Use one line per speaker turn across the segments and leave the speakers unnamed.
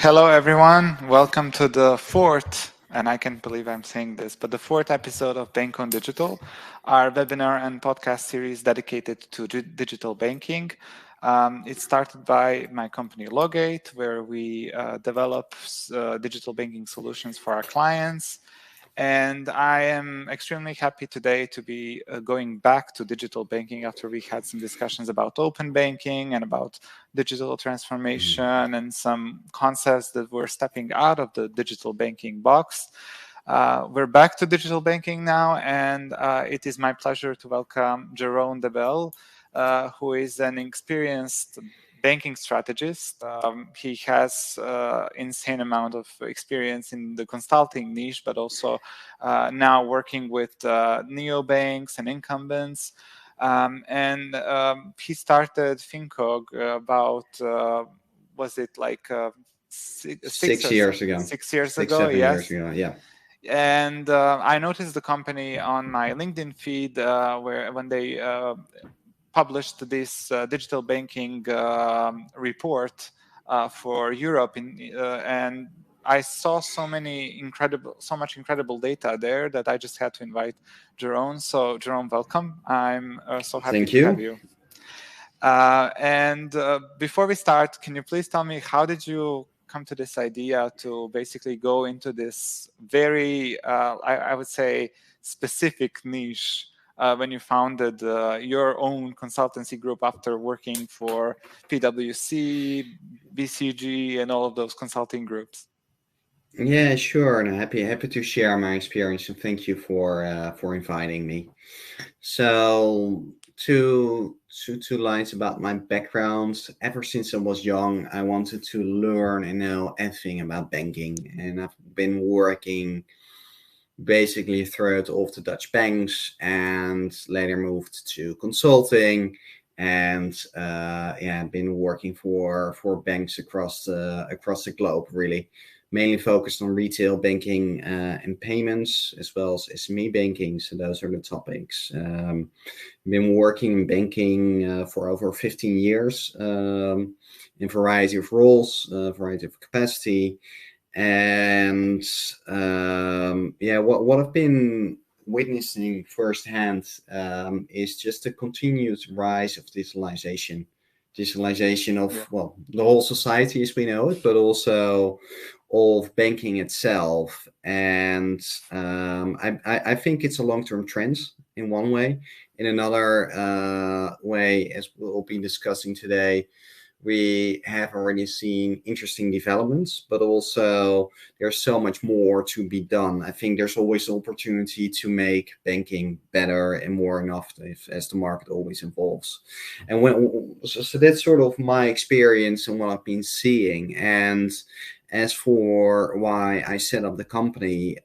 Hello, everyone. Welcome to the fourth, and I can't believe I'm saying this, but the fourth episode of Bank on Digital, our webinar and podcast series dedicated to digital banking. It started by my company Logate, where we develop digital banking solutions for our clients. And I am extremely happy today to be going back to digital banking after we had some discussions about open banking and about digital transformation and some concepts that were stepping out of the digital banking box. We're back to digital banking now, and it is my pleasure to welcome Jeroen de Bel, who is an experienced banking strategist. He has insane amount of experience in the consulting niche, but also now working with neobanks and incumbents. He started Fincog about, was it like six,
6 years ago,
6 years
six,
ago?
7 years
Yes.
ago. Yeah.
And I noticed the company on my LinkedIn feed when they published this digital banking report for Europe, and I saw so much incredible data there that I just had to invite Jeroen. So Jeroen, welcome. I'm so happy
Thank
to have
you.
you. Before we start, can you please tell me how did you come to this idea to basically go into this very, I would say, specific niche when you founded your own consultancy group after working for PwC, BCG, and all of those consulting groups?
Yeah, sure. And happy to share my experience, and thank you for inviting me. So two lines about my background. Ever since I was young, I wanted to learn and know everything about banking, and I've been working basically throughout all of the Dutch banks, and later moved to consulting, and yeah, been working for banks across the globe, really, mainly focused on retail banking and payments, as well as SME banking. So those are the topics. Been working in banking for over 15 years, in variety of roles, variety of capacity. And yeah, what I've been witnessing firsthand is just the continued rise of digitalization of,
Yeah.
well, the whole society as we know it, but also of banking itself. And I think it's a long-term trend in one way. In another way, as we'll be discussing today, we have already seen interesting developments, but also there's so much more to be done. I think there's always the opportunity to make banking better and more innovative as the market always evolves. And so that's sort of my experience and what I've been seeing. And as for why I set up the company,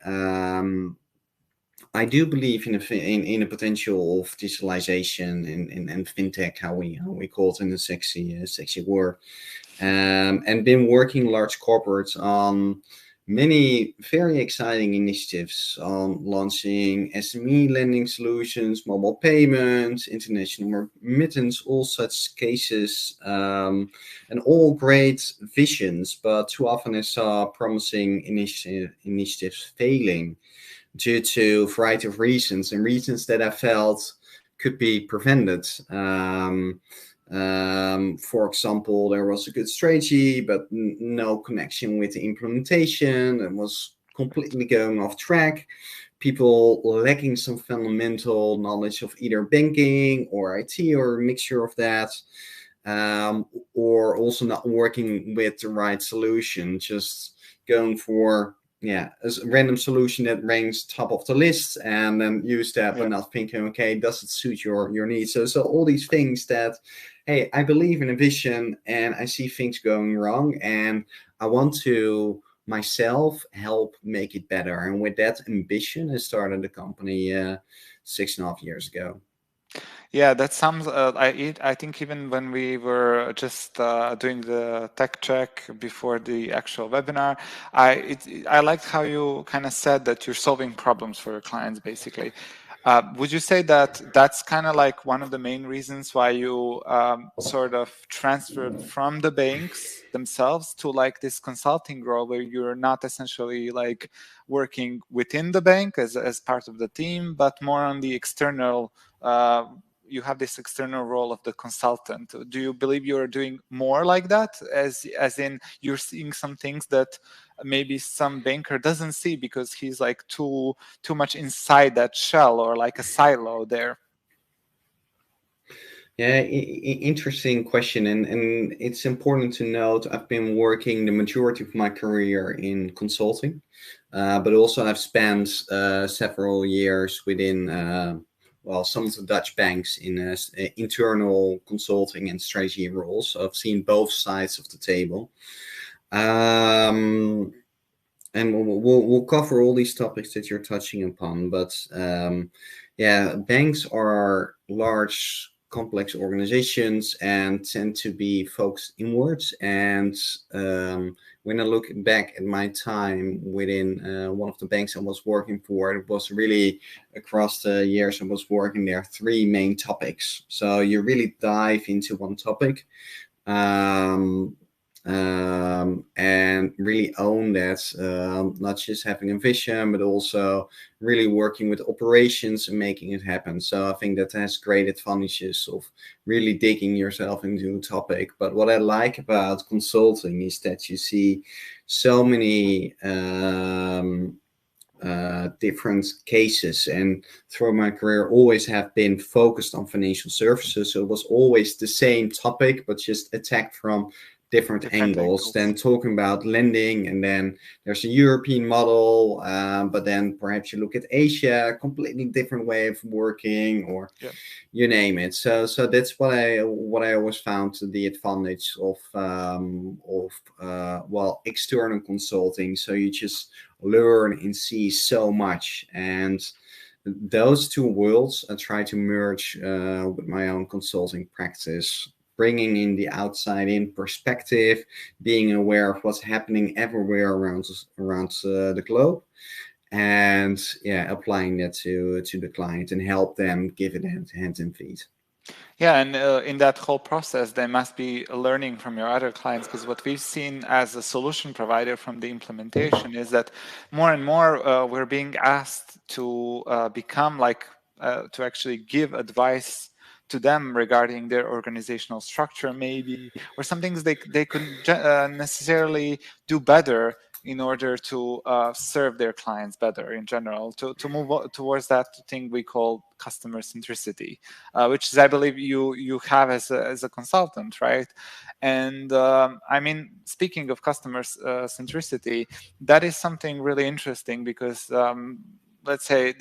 I do believe in the potential of digitalization and fintech, how we call it in the sexy word, and been working large corporates on many very exciting initiatives on launching SME lending solutions, mobile payments, international remittance, all such cases, and all great visions. But too often I saw promising initiatives failing due to a variety of reasons, and reasons that I felt could be prevented. For example, there was a good strategy, but no connection with the implementation, and was completely going off track. People lacking some fundamental knowledge of either banking or IT or a mixture of that, or also not working with the right solution, just going for, yeah, a random solution that ranks top of the list, and then use that, but
Yeah.
not thinking, okay, does it suit your needs? So all these things that, hey, I believe in a vision and I see things going wrong, and I want to myself help make it better. And with that ambition, I started the company 6.5 years ago.
Yeah, that sounds. I think even when we were just doing the tech check before the actual webinar, I liked how you kind of said that you're solving problems for your clients, basically. Would you say that that's kind of like one of the main reasons why you sort of transferred from the banks themselves to like this consulting role where you're not essentially like working within the bank as part of the team, but more on the external, you have this external role of the consultant. Do you believe you're doing more like that, as in you're seeing some things that maybe some banker doesn't see because he's like too much inside that shell or like a silo there?
Yeah, interesting question, and it's important to note I've been working the majority of my career in consulting, but also I've spent several years within well, some of the Dutch banks in internal consulting and strategy roles. So I've seen both sides of the table. Um, and we'll cover all these topics that you're touching upon. But yeah, banks are large, complex organizations and tend to be focused inwards. And when I look back at my time within one of the banks I was working for, it was really across the years I was working there, three main topics. So you really dive into one topic. Um, and really own that, not just having a vision, but also really working with operations and making it happen. So I think that has great advantages of really digging yourself into a topic. But what I like about consulting is that you see so many different cases, and through my career always have been focused on financial services, so it was always the same topic but just attacked from different
Different
angles.
angles.
Then talking about lending, and then there's a European model, but then perhaps you look at Asia, completely different way of working, or
Yeah.
you name it. So that's what I always found the advantage of well, external consulting. So you just learn and see so much, and those two worlds I try to merge with my own consulting practice, bringing in the outside in perspective, being aware of what's happening everywhere around the globe, and yeah, applying that to the client and help them give it hands and feet.
Yeah, and in that whole process, they must be learning from your other clients, because what we've seen as a solution provider from the implementation is that more and more we're being asked to become like to actually give advice to them regarding their organizational structure, maybe, or some things they couldn't necessarily do better in order to serve their clients better in general, to move towards that thing we call customer centricity, which is, I believe, you have as a consultant, right? And I mean, speaking of customer centricity, that is something really interesting because let's say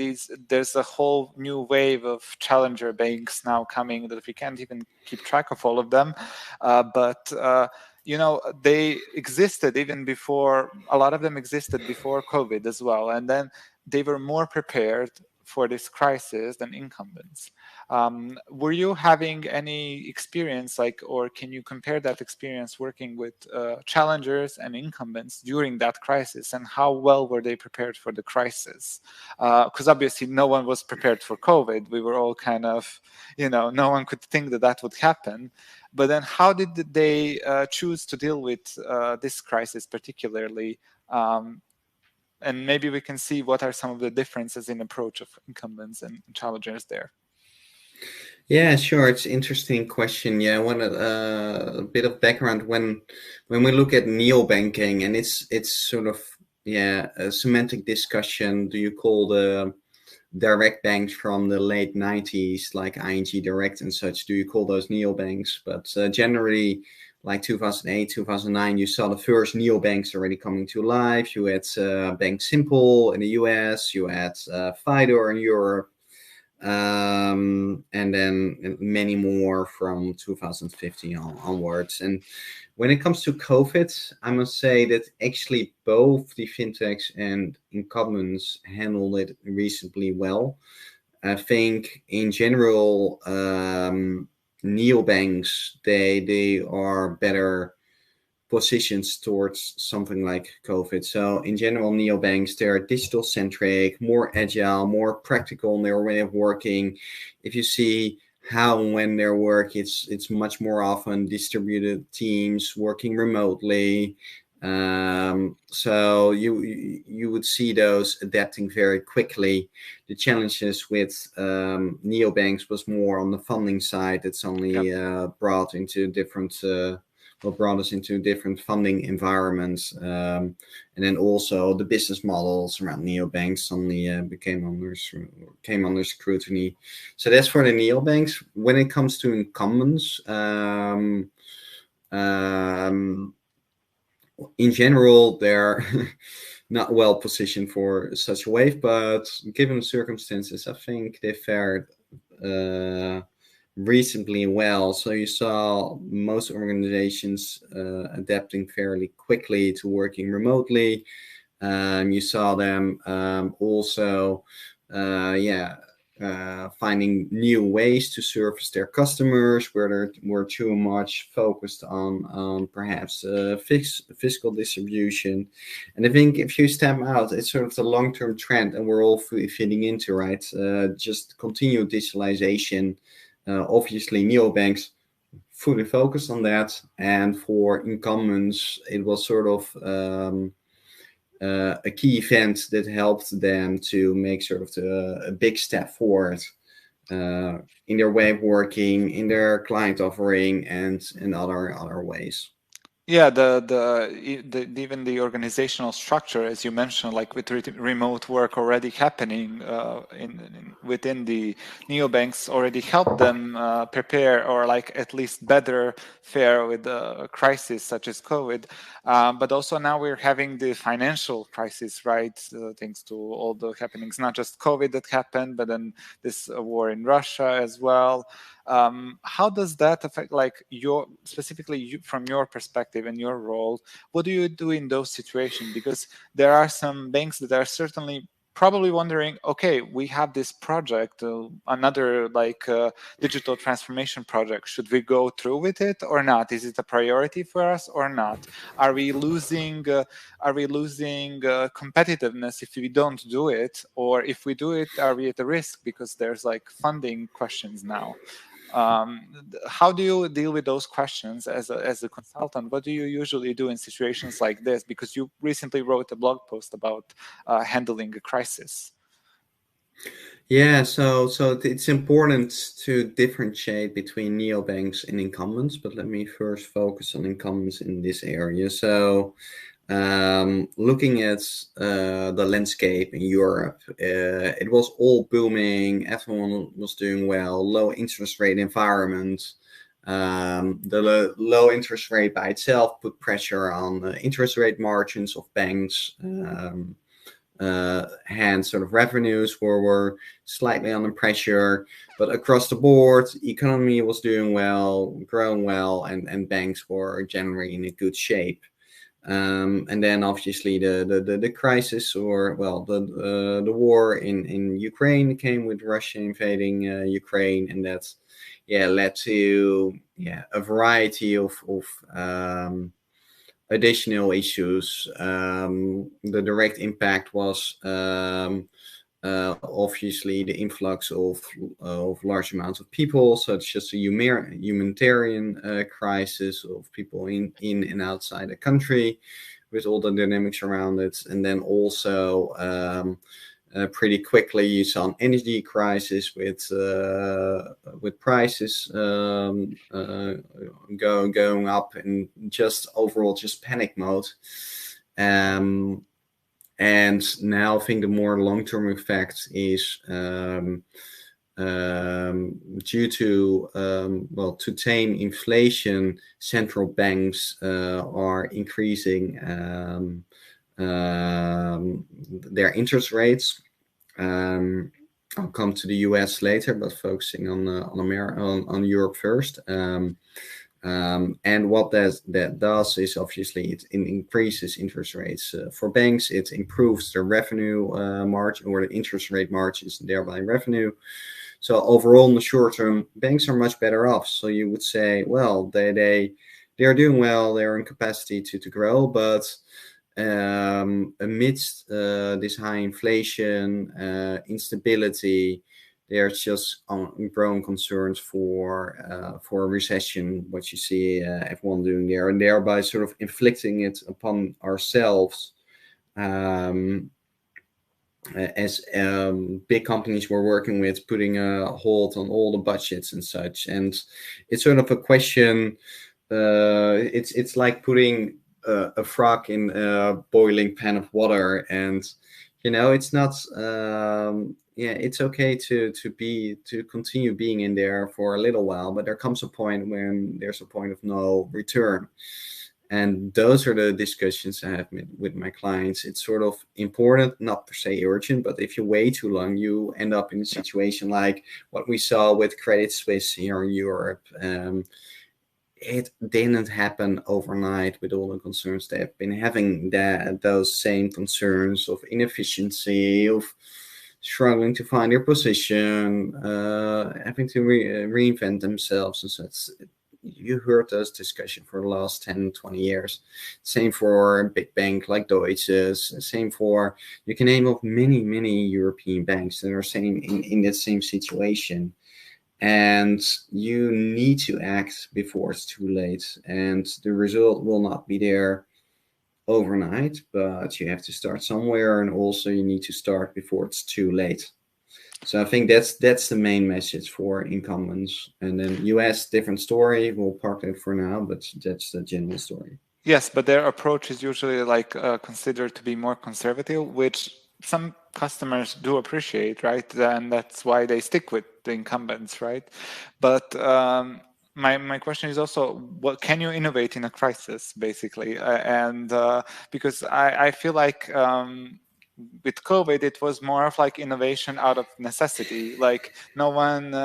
there's a whole new wave of challenger banks now coming that we can't even keep track of all of them, but you know, they existed even before, a lot of them existed before COVID as well, and then they were more prepared for this crisis than incumbents. Were you having any experience, like, or can you compare that experience working with challengers and incumbents during that crisis, and how well were they prepared for the crisis? Because obviously no one was prepared for COVID. We were all kind of, you know, no one could think that that would happen. But then how did they choose to deal with this crisis particularly? And maybe we can see what are some of the differences in approach of incumbents and challengers there.
Yeah, sure. It's an interesting question. Yeah, I want a bit of background when we look at neobanking, and it's sort of, yeah, a semantic discussion. Do you call the direct banks from the late 90s, like ING Direct and such, do you call those neobanks? But generally, like 2008, 2009, you saw the first neobanks already coming to life. You had Bank Simple in the US, you had Fidor in Europe, and then many more from 2015 onwards. And when it comes to COVID, I must say that actually both the fintechs and incumbents handled it reasonably well. I think in general, neobanks they are better positions towards something like COVID. So in general, neobanks, they're digital centric, more agile, more practical in their way of working. If you see how and when their work, it's much more often distributed teams working remotely. So you would see those adapting very quickly. The challenges with neobanks was more on the funding side. It's
Yep.
only brought us into different funding environments, and then also the business models around neobanks suddenly came under scrutiny. So that's for the neobanks. When it comes to incumbents, um, in general, they're not well positioned for such a wave, but given the circumstances, I think they fared uh, reasonably well. So you saw most organizations adapting fairly quickly to working remotely. You saw them also, yeah, finding new ways to service their customers, where they were too much focused on perhaps fiscal distribution. And I think if you step out, it's sort of the long-term trend, and we're all fitting into, right? Just continued digitalization. Obviously, neobanks fully focused on that, and for incumbents, it was sort of a key event that helped them to make sort of a big step forward uh, in their way of working, in their client offering, and in other ways.
Yeah, even the organizational structure, as you mentioned, like with remote work already happening within the neobanks, already helped them prepare or like at least better fare with a crisis such as COVID. But also now we're having the financial crisis, right? Thanks to all the happenings, not just COVID that happened, but then this war in Russia as well. How does that affect, like, your specifically from your perspective and your role? What do you do in those situations? Because there are some banks that are certainly probably wondering, okay, we have this project, another like digital transformation project. Should we go through with it or not? Is it a priority for us or not? Are we losing? Are we losing competitiveness if we don't do it, or if we do it, are we at a risk because there's like funding questions now? How do you deal with those questions as a consultant? What do you usually do in situations like this? Because you recently wrote a blog post about handling a crisis.
Yeah, so it's important to differentiate between neobanks and incumbents, but let me first focus on incumbents in this area. So looking at the landscape in Europe, it was all booming. Everyone was doing well. Low interest rate environment. The low interest rate by itself put pressure on the interest rate margins of banks. Hence, sort of revenues were slightly under pressure, but across the board, economy was doing well, growing well, and banks were generally in a good shape. And then obviously the crisis, or well, the war in Ukraine came with Russia invading Ukraine, and that's led to a variety of additional issues. The direct impact was obviously the influx of large amounts of people, so it's just a humanitarian crisis of people in and outside the country, with all the dynamics around it. And then also pretty quickly you saw an energy crisis with prices going up, and just overall just panic mode. Um, and now I think the more long-term effect is due to to tame inflation, central banks are increasing their interest rates. I'll come to the US later, but focusing on Europe first. And what that does is obviously it increases interest rates. For banks, it improves the revenue margin, or the interest rate margins, and thereby revenue. So overall, in the short term, banks are much better off. So you would say, well, they they're doing well. They're in capacity to grow, but amidst this high inflation, instability, there's just growing concerns for a recession. What you see everyone doing there, and thereby sort of inflicting it upon ourselves. Um, as big companies we're working with, putting a hold on all the budgets and such, and it's sort of a question. It's like putting a frog in a boiling pan of water, and it's not. Yeah, it's okay to continue being in there for a little while, but there comes a point when there's a point of no return. And those are the discussions I have with my clients. It's sort of important, not per se urgent, but if you wait too long, you end up in a
Yeah.
situation like what we saw with Credit Suisse here in Europe. It didn't happen overnight with all the concerns they have been having, that those same concerns of inefficiency, of struggling to find their position, having to reinvent themselves and such. You heard those discussions for the last 10, 20 years. Same for a big bank like Deutsche. Same for, you can name of many, many European banks that are same in that same situation. And you need to act before it's too late. And the result will not be there overnight, but you have to start somewhere. And also you need to start before it's too late. So I think that's the main message for incumbents. And then US, different story. We'll park it for now, but that's the general story.
Yes, but their approach is usually like considered to be more conservative, which some customers do appreciate, right? And that's why they stick with the incumbents, right? But my question is also, what can you innovate in a crisis, basically? And because I feel like with COVID, it was more of like innovation out of necessity. Like no one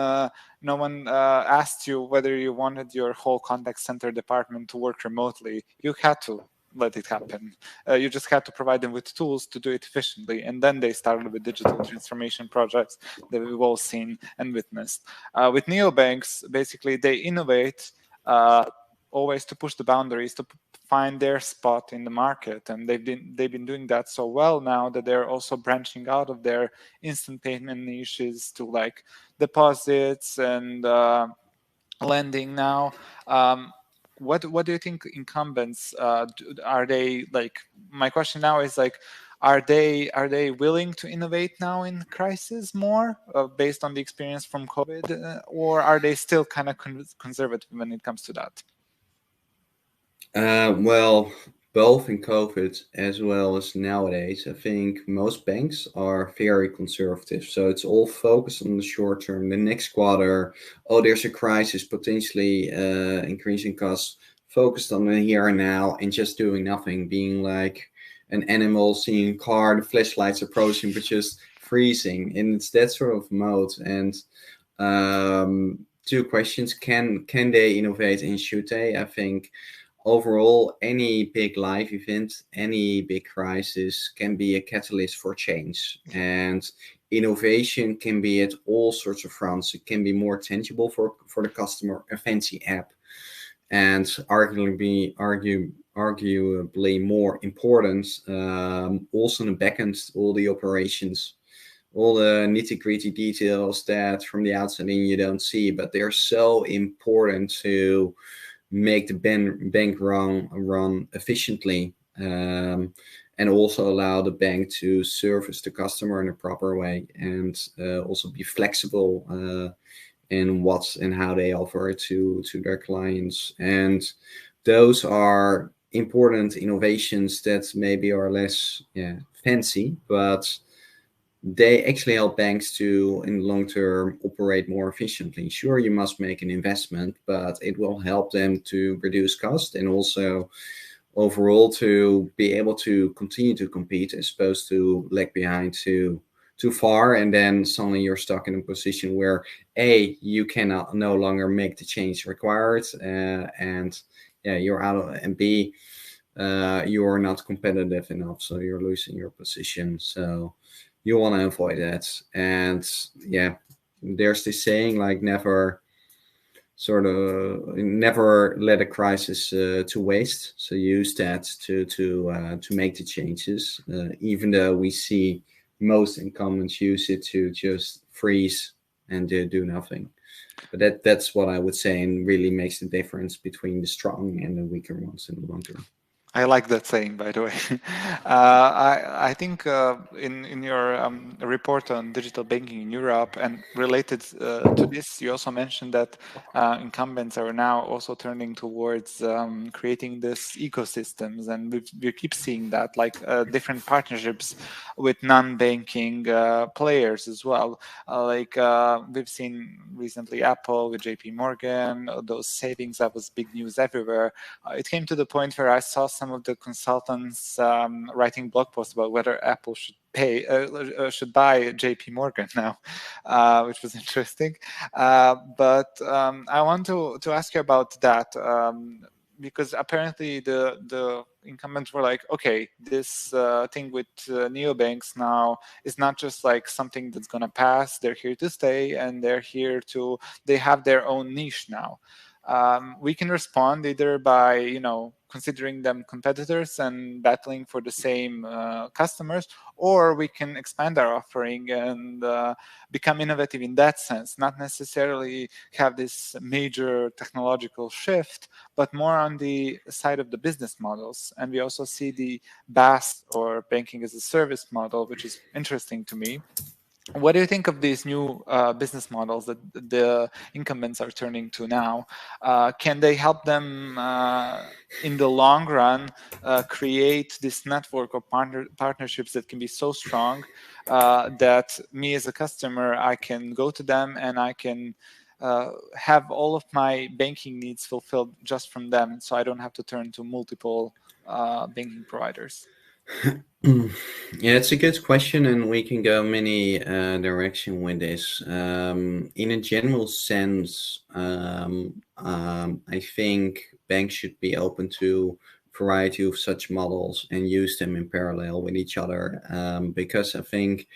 asked you whether you wanted your whole contact center department to work remotely. You had to let it happen. You just had to provide them with tools to do it efficiently. And then they started with digital transformation projects that we've all seen and witnessed. With neobanks, basically, they innovate always to push the boundaries, to find their spot in the market, and they've been doing that so well now that they're also branching out of their instant payment niches to like deposits and lending now. What do you think incumbents are they like? My question now is like, are they willing to innovate now in crisis more based on the experience from COVID, or are they still kind of conservative when it comes to that?
Well, both in COVID as well as nowadays, I think most banks are very conservative. So it's all focused on the short term, the next quarter. Oh, there's a crisis, potentially increasing costs, focused on the here and now and just doing nothing, being like an animal seeing a car, the flashlights approaching, but just freezing. And it's that sort of mode. And two questions: can they innovate and should they? I think overall, any big life event, any big crisis can be a catalyst for change. And innovation can be at all sorts of fronts. It can be more tangible for the customer, a fancy app, and arguably more important, also in the back end, all the operations, all the nitty gritty details that from the outside in you don't see, but they're so important to make the bank run efficiently, and also allow the bank to service the customer in a proper way, and also be flexible in what and how they offer it to their clients. And those are important innovations that maybe are less fancy, but they actually help banks to, in the long term, operate more efficiently. Sure, you must make an investment, but it will help them to reduce cost and also overall to be able to continue to compete as opposed to lag behind too far, and then suddenly you're stuck in a position where A, you cannot no longer make the change required, and you're out of, and B, you're not competitive enough, so you're losing your position. So you want to avoid that. And there's this saying like, never sort of never let a crisis to waste. So use that to make the changes, even though we see most incumbents use it to just freeze and do nothing. But that's what I would say, and really makes the difference between the strong and the weaker ones in the long term.
I like that saying, by the way. I think in your report on digital banking in Europe and related to this, you also mentioned that incumbents are now also turning towards creating this ecosystems, and we keep seeing that, like different partnerships with non-banking players as well. We've seen recently Apple with JP Morgan, those savings, that was big news everywhere. It came to the point where I saw some of the consultants writing blog posts about whether Apple should buy JP Morgan now, which was interesting. But I want to ask you about that. Because apparently the incumbents were like, okay, this thing with neobanks now is not just like something that's going to pass. They're here to stay, and they have their own niche now. We can respond either by considering them competitors and battling for the same customers, or we can expand our offering and become innovative in that sense, not necessarily have this major technological shift, but more on the side of the business models. And we also see the BaaS, or banking as a service model, which is interesting to me. What do you think of these new business models that the incumbents are turning to now? Can they help them in the long run create this network of partnerships that can be so strong that me as a customer, I can go to them and I can have all of my banking needs fulfilled just from them, so I don't have to turn to multiple banking providers?
Yeah, it's a good question, and we can go many direction with this. In a general sense, I think banks should be open to variety of such models and use them in parallel with each other, because I think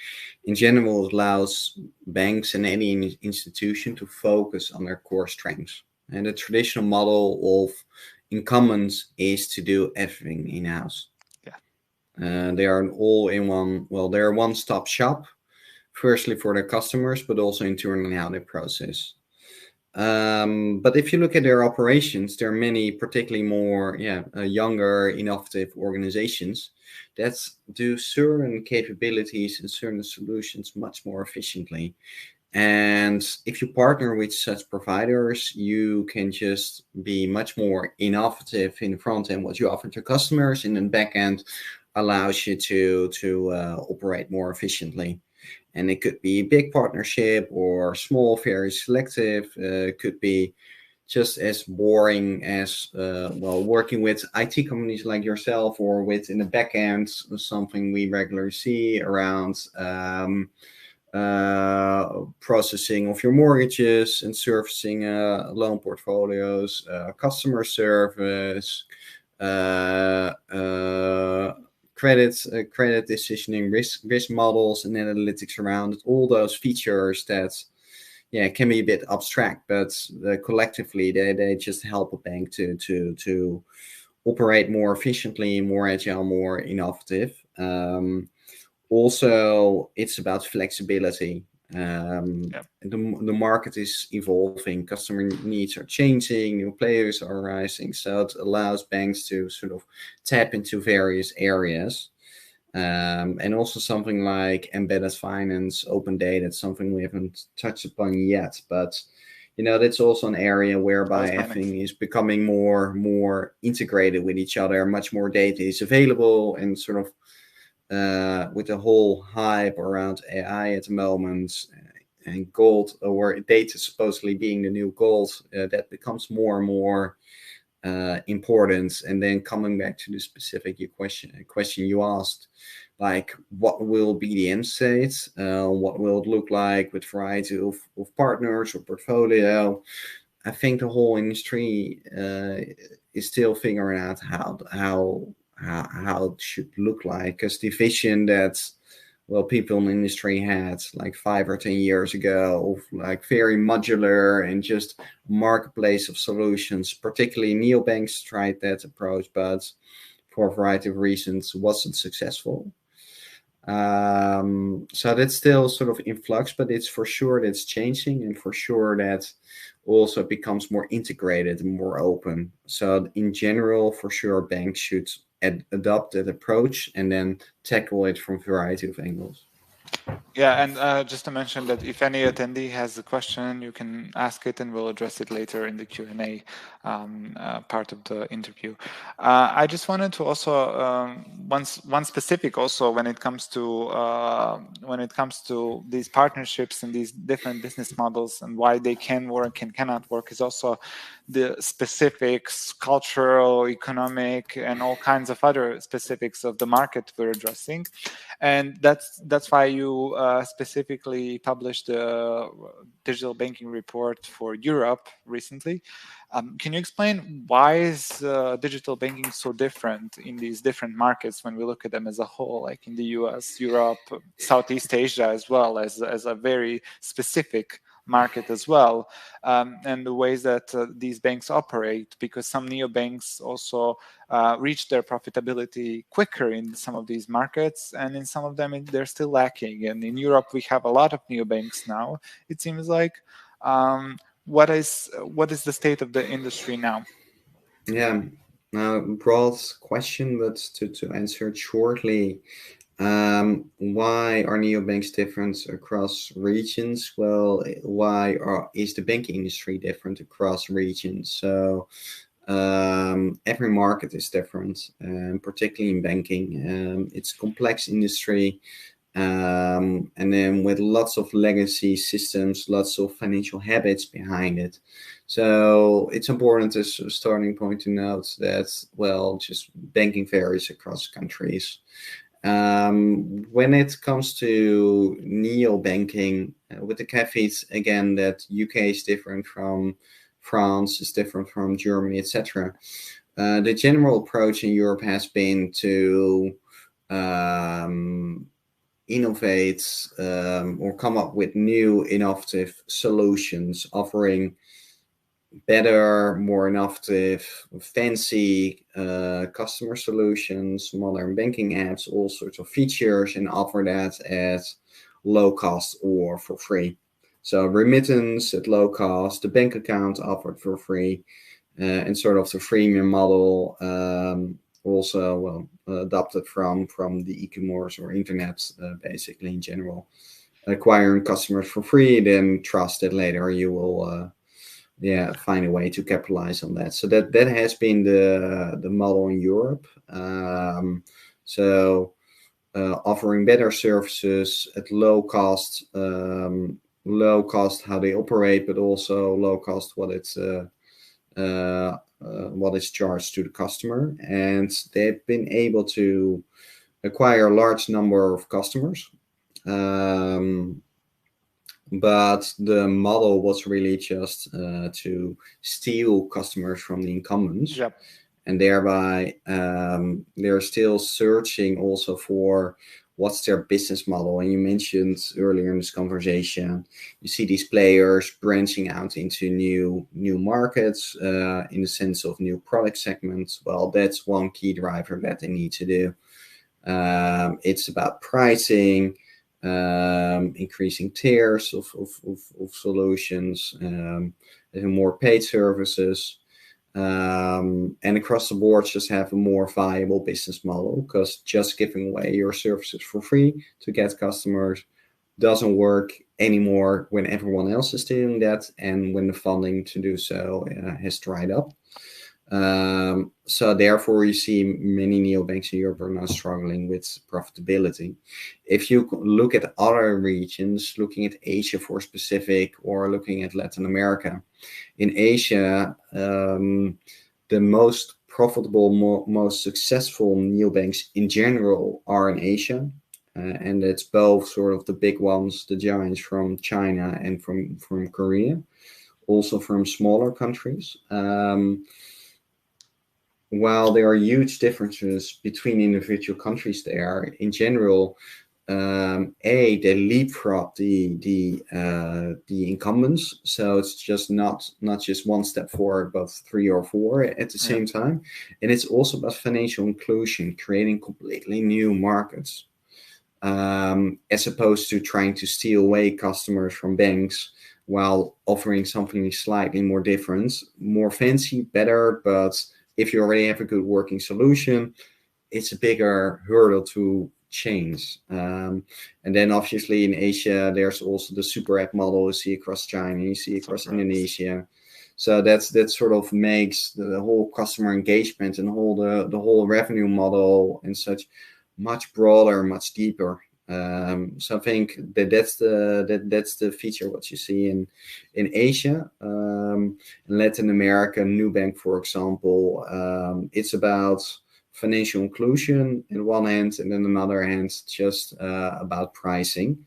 in general it allows banks and any institution to focus on their core strengths. And the traditional model of incumbents is to do everything in-house.
Yeah.
They are an all-in-one. Well, they're a one-stop shop. Firstly for their customers, but also internally how they process. But if you look at their operations, there are many, particularly more, younger, innovative organizations that do certain capabilities and certain solutions much more efficiently. And if you partner with such providers, you can just be much more innovative in the front end, what you offer to customers, and in back end allows you to operate more efficiently. And it could be a big partnership or small, very selective. Could be just as boring as working with IT companies like yourself, or with in the back end something we regularly see around processing of your mortgages and servicing loan portfolios, customer service, uh, uh, credit decisioning, risk models, and analytics around it. All those features that can be a bit abstract, but collectively they just help a bank to operate more efficiently, more agile, more innovative. Also, it's about flexibility.
Yeah.
The market is evolving, customer needs are changing, new players are rising, so it allows banks to sort of tap into various areas. And also something like embedded finance, open data, it's something we haven't touched upon yet, but that's also an area whereby
Correspondence.
everything is becoming more integrated with each other. Much more data is available, and sort of with the whole hype around AI at the moment, and gold, or data supposedly being the new gold, that becomes more and more important. And then coming back to the specific question you asked, like what will be the end state? What will it look like with variety of partners or portfolio? I think the whole industry is still figuring out how it should look like, because the vision that well, people in the industry had like 5 or 10 years ago, of like very modular and just marketplace of solutions. Particularly neobanks tried that approach, but for a variety of reasons wasn't successful. So that's still sort of in flux, but it's for sure that's changing, and for sure that also becomes more integrated and more open. So in general, for sure, banks should adopt that approach and then tackle it from a variety of angles.
Yeah, and just to mention that if any attendee has a question, you can ask it, and we'll address it later in the Q&A part of the interview. I just wanted to also one specific also when it comes to these partnerships and these different business models and why they can work and cannot work is also the specifics, cultural, economic, and all kinds of other specifics of the market we're addressing. And that's why you specifically published the digital banking report for Europe recently. Can you explain why is digital banking so different in these different markets when we look at them as a whole, like in the US, Europe, Southeast Asia, as well as a very specific market as well, and the ways that these banks operate, because some neobanks also reach their profitability quicker in some of these markets, and in some of them they're still lacking. And in Europe, we have a lot of neobanks now, it seems like. What is the state of the industry now?
Yeah, broad question, but to answer it shortly, why are neobanks different across regions? Well, is the banking industry different across regions? So every market is different, particularly in banking. It's a complex industry, and then with lots of legacy systems, lots of financial habits behind it. So it's important as a starting point to note that, well, just banking varies across countries. When it comes to neo banking, with the caveats again that UK is different from France, is different from Germany, etc. The general approach in Europe has been to innovate or come up with new innovative solutions, offering better, more innovative, fancy customer solutions, modern banking apps, all sorts of features, and offer that at low cost or for free. So remittance at low cost, the bank account offered for free, and sort of the freemium model, also adopted from the e-commerce or internet, basically in general, acquiring customers for free, then trust that later you will find a way to capitalize on that. So that has been the model in Europe. So offering better services at low cost how they operate, but also low cost what is charged to the customer, and they've been able to acquire a large number of customers. But the model was really just to steal customers from the incumbents.
Yep.
And thereby they're still searching also for what's their business model. And you mentioned earlier in this conversation, you see these players branching out into new markets in the sense of new product segments. Well, that's one key driver that they need to do. It's about pricing, increasing tiers of solutions, having more paid services, and across the board just have a more viable business model, because just giving away your services for free to get customers doesn't work anymore when everyone else is doing that and when the funding to do so has dried up. So therefore, you see many neobanks in Europe are now struggling with profitability. If you look at other regions, looking at Asia for specific, or looking at Latin America, in Asia, the most profitable, most successful neobanks in general are in Asia. And it's both sort of the big ones, the giants from China and from Korea, also from smaller countries. While there are huge differences between individual countries there, in general, they leapfrog the incumbents, so it's just not just one step forward, but three or four at the
Yeah.
same time. And it's also about financial inclusion, creating completely new markets, as opposed to trying to steal away customers from banks while offering something slightly more different, more fancy, better. But if you already have a good working solution, it's a bigger hurdle to change. And then obviously in Asia, there's also the super app model you see across China, you see across
Super apps.
Indonesia. So that sort of makes the whole customer engagement and the whole revenue model and such much broader, much deeper. So I think that's the feature what you see in Asia, in Latin America, Nubank, for example. It's about financial inclusion in one hand, and then another hand, just about pricing.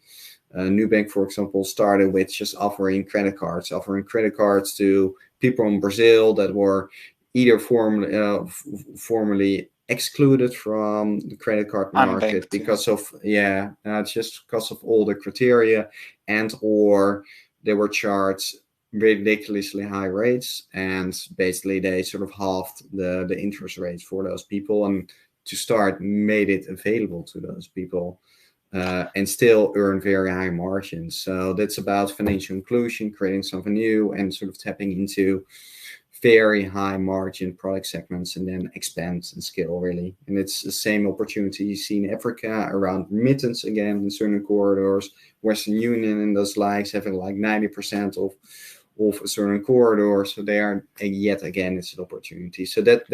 Nubank, for example, started with just offering credit cards to people in Brazil that were either formally excluded from the credit card market
Unbanked, yeah.
because of just because of all the criteria, and or they were charged ridiculously high rates, and basically they sort of halved the interest rates for those people, and to start made it available to those people, and still earn very high margins. So that's about financial inclusion, creating something new, and sort of tapping into very high margin product segments, and then expand and scale really. And it's the same opportunity you see in Africa around remittance again in certain corridors, Western Union and those likes having like 90% of a certain corridor. So they are yet again, it's an opportunity. So that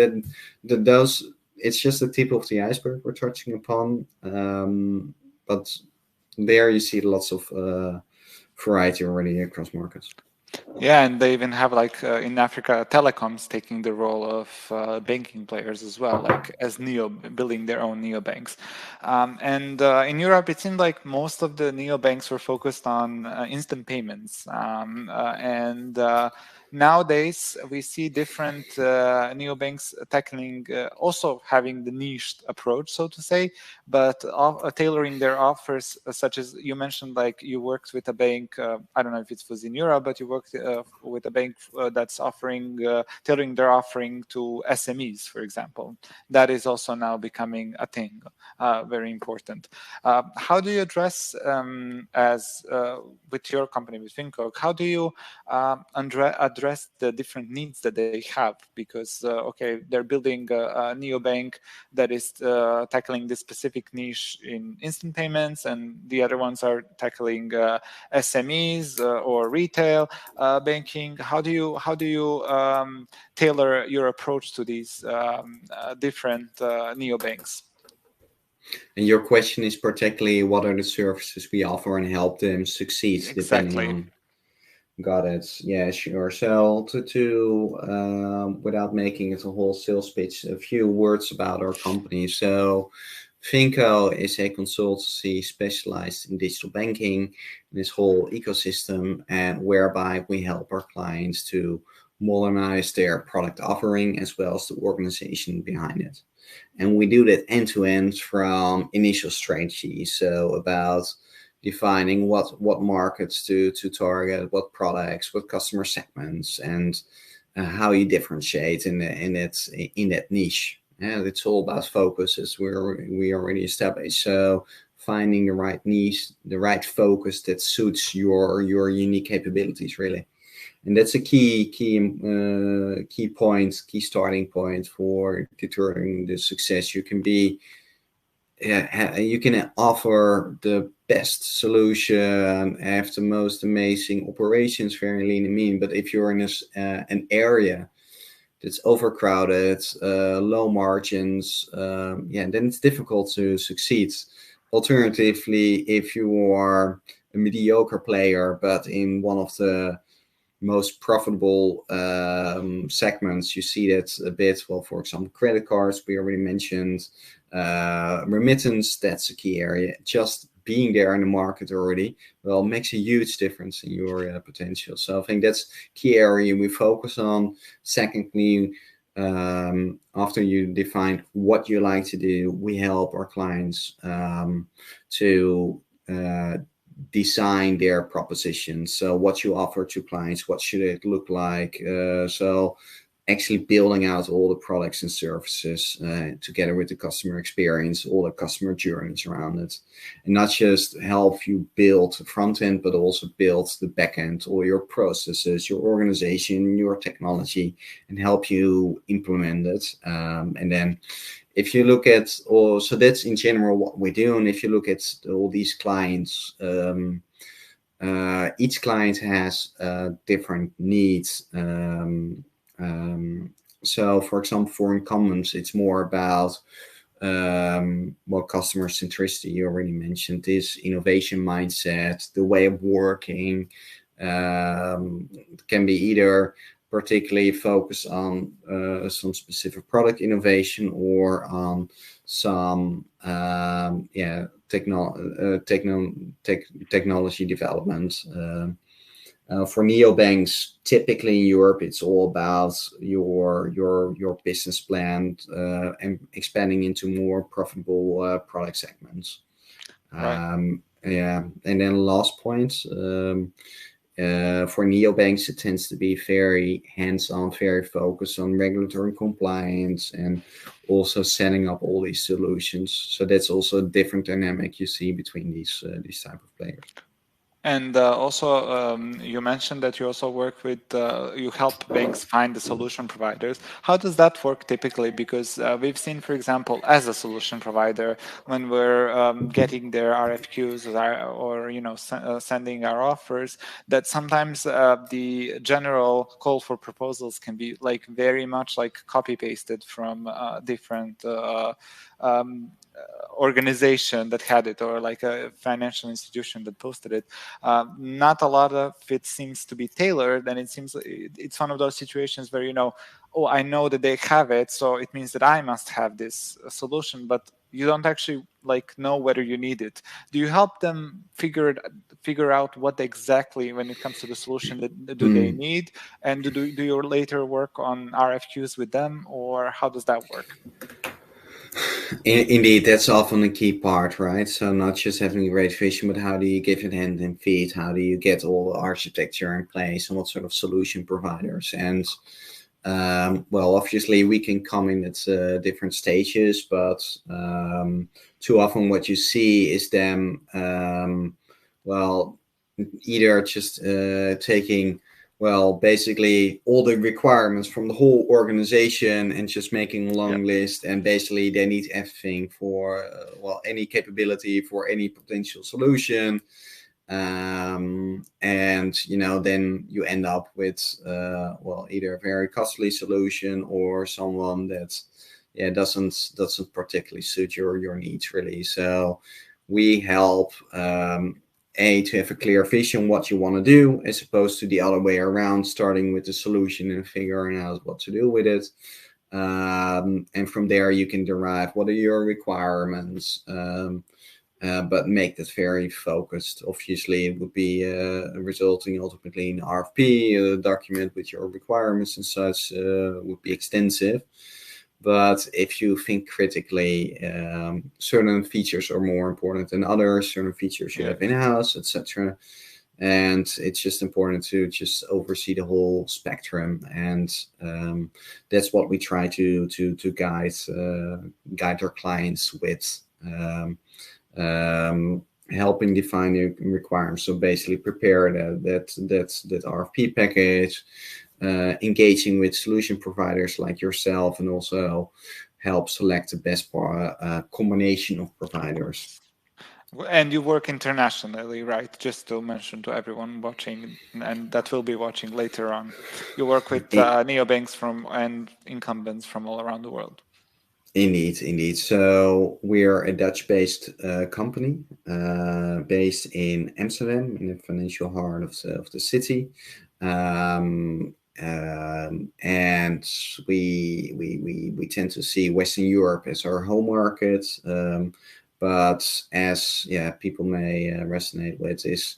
those, it's just the tip of the iceberg we're touching upon. But there you see lots of variety already across markets.
Yeah, and they even have like in Africa, telecoms taking the role of banking players as well, like as neo building their own neobanks. And in Europe, it seemed like most of the neobanks were focused on instant payments. And nowadays, we see different neobanks tackling, also having the niched approach, so to say, but tailoring their offers, such as you mentioned, like you worked with a bank. I don't know if it was in Europe, but you worked with a bank that's offering tailoring their offering to SMEs, for example. That is also now becoming a thing, very important. How do you address, as with your company, with Fincog, how do you address the different needs that they have? Because okay, they're building a neobank that is tackling this specific niche in instant payments, and the other ones are tackling SMEs or retail banking. How do you tailor your approach to these different neobanks?
And your question is particularly what are the services we offer and help them succeed, depending
Exactly.
on. Got it. Yeah, sure. So without making it a whole sales pitch, a few words about our company. So Finco is a consultancy specialized in digital banking, this whole ecosystem, and whereby we help our clients to modernize their product offering as well as the organization behind it. And we do that end to end from initial strategy. So about defining what markets to target, what products, what customer segments, and how you differentiate in that niche. And it's all about focus, as we already established. So finding the right niche, the right focus that suits your unique capabilities, really. And that's a key starting point for determining the success. You can be, you can offer the best solution, have the most amazing operations, very lean and mean. But if you're in an area that's overcrowded, low margins, then it's difficult to succeed. Alternatively, if you are a mediocre player, but in one of the most profitable segments, you see that a bit. Well, for example, credit cards, we already mentioned. Remittance, that's a key area. Just being there in the market already, well, makes a huge difference in your potential. So I think that's key area we focus on. Secondly, after you define what you like to do, we help our clients to design their propositions. So what you offer to clients, what should it look like? So actually building out all the products and services together with the customer experience, all the customer journeys around it, and not just help you build the front end, but also build the back end, all your processes, your organization, your technology, and help you implement it. And then if you look at, or so that's in general what we do. And if you look at all these clients, each client has different needs. So, for example, for incumbents, it's more about customer centricity you already mentioned, this innovation mindset, the way of working. Can be either particularly focused on some specific product innovation or on some technology development. For neobanks, typically in Europe, it's all about your business plan and expanding into more profitable product segments.
Right.
Yeah, and then last point, for neobanks, it tends to be very hands-on, very focused on regulatory compliance and also setting up all these solutions. So that's also a different dynamic you see between these type of players.
And also, you mentioned that you also work with, you help banks find the solution providers. How does that work typically? Because we've seen, for example, as a solution provider, when we're getting their RFQs or sending our offers, that sometimes the general call for proposals can be like very much like copy pasted from different organization that had it, or like a financial institution that posted it. Not a lot of it seems to be tailored, and it seems it's one of those situations where oh, I know that they have it, so it means that I must have this solution, but you don't actually like know whether you need it. Do you help them figure out what exactly, when it comes to the solution, that do they
Mm.
need, and do you later work on RFQs with them, or how does that work?
Indeed, that's often a key part, right? So not just having a great vision, but how do you give it hand and feet? How do you get all the architecture in place, and what sort of solution providers? And obviously we can come in at different stages, but too often what you see is them, well, either just taking basically all the requirements from the whole organization and just making a
Yeah.
long list, and basically they need everything for any capability for any potential solution. And then you end up with either a very costly solution or someone that doesn't particularly suit your needs really. So we help to have a clear vision what you want to do, as opposed to the other way around, starting with the solution and figuring out what to do with it. And from there you can derive what are your requirements, but make that very focused. Obviously, it would be resulting ultimately in RFP, a document with your requirements and such, would be extensive. But if you think critically, certain features are more important than others, certain features you
Yeah.
have in-house, etc. And it's just important to just oversee the whole spectrum. And that's what we try to guide our clients with. Helping define the requirements. So basically prepare that RFP package, engaging with solution providers like yourself, and also help select the best combination of providers.
And you work internationally, right? Just to mention to everyone watching and that will be watching later on, you work with
I-
neobanks and incumbents from all around the world.
Indeed, indeed. So we're a Dutch-based company based in Amsterdam, in the financial heart of the city. And we tend to see Western Europe as our home market. But as people may resonate with is,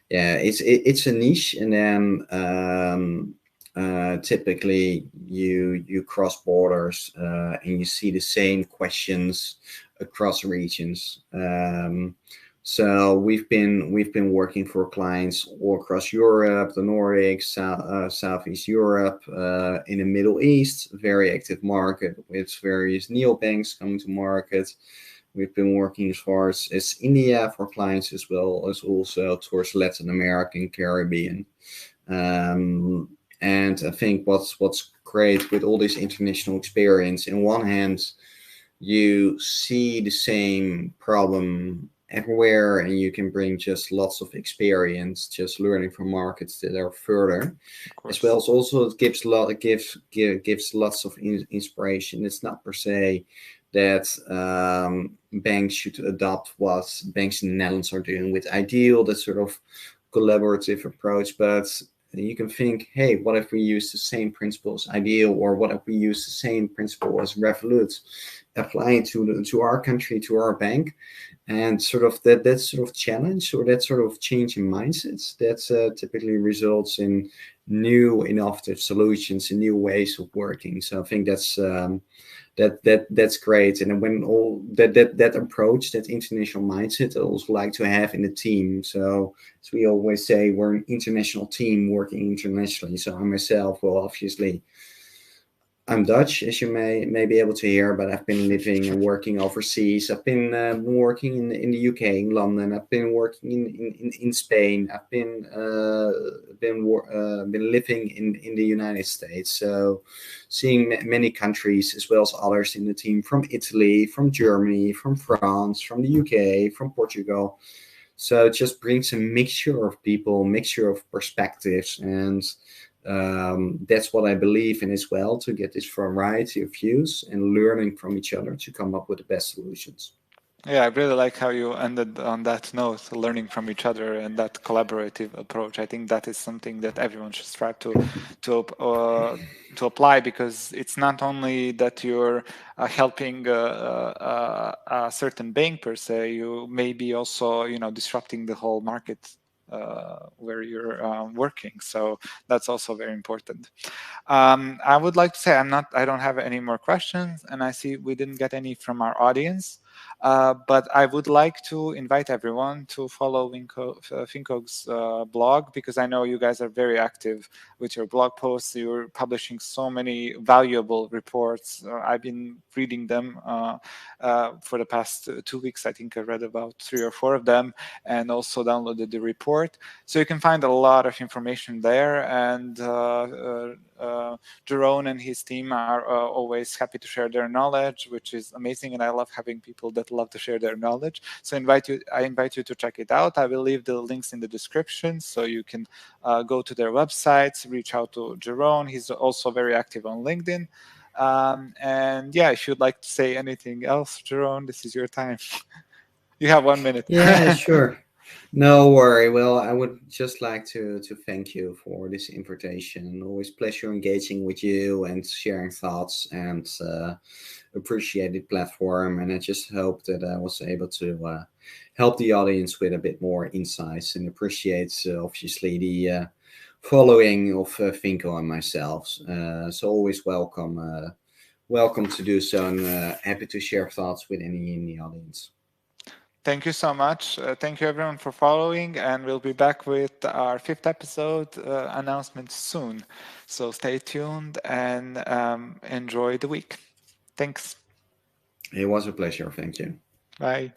it's a niche, and then typically you cross borders and you see the same questions across regions. So we've been working for clients all across Europe, the Nordics, Southeast Europe, in the Middle East, very active market with various neobanks coming to market. We've been working as far as India for clients, as well as also towards Latin America and Caribbean. Um, and I think what's great with all this international experience, in one hand, you see the same problem everywhere, and you can bring just lots of experience, just learning from markets that are further,
Of
as well
course.
as also it gives lot it gives lots of inspiration. It's not per se that banks should adopt what banks in the Netherlands are doing with Ideal, that sort of collaborative approach, but you can think, hey, what if we use the same principle as Ideal, or what if we use the same principle as Revolut, apply it to our country, to our bank, and sort of that sort of challenge, or that sort of change in mindsets, that typically results in new innovative solutions and new ways of working. So I think that's great. And when all that approach, that international mindset, I also like to have in the team. So as we always say, we're an international team working internationally. So I myself will obviously, I'm Dutch, as you may be able to hear, but I've been living and working overseas. I've been working in the UK, in London. I've been working in Spain. I've been living in the United States. So seeing many countries, as well as others in the team, from Italy, from Germany, from France, from the UK, from Portugal. So it just brings a mixture of people, mixture of perspectives, and that's what I believe in as well, to get this variety of views and learning from each other to come up with the best solutions.
Yeah, I really like how you ended on that note, learning from each other and that collaborative approach. I think that is something that everyone should strive to to apply, because it's not only that you're helping a certain bank per se. You may be also, disrupting the whole market where you're working. So that's also very important. I would like to say I don't have any more questions, and I see we didn't get any from our audience. But I would like to invite everyone to follow Fincog's blog, because I know you guys are very active with your blog posts. You're publishing so many valuable reports. I've been reading them for the past 2 weeks. I think I read about 3 or 4 of them, and also downloaded the report. So you can find a lot of information there. And Jeroen and his team are always happy to share their knowledge, which is amazing. And I love having people that love to share their knowledge. So I invite you to check it out. I will leave the links in the description, so you can go to their websites, reach out to Jeroen. He's also very active on LinkedIn. And yeah, if you'd like to say anything else, Jeroen, this is your time. You have 1 minute.
Yeah, sure. No worry. Well, I would just like to thank you for this invitation. Always pleasure engaging with you and sharing thoughts, and appreciate the platform. And I just hope that I was able to help the audience with a bit more insights, and appreciate obviously the following of Finco and myself. So always welcome to do so, and happy to share thoughts with any in the audience.
Thank you so much. Thank you everyone for following, and we'll be back with our 5th episode announcement soon. So stay tuned and enjoy the week. Thanks.
It was a pleasure. Thank you.
Bye.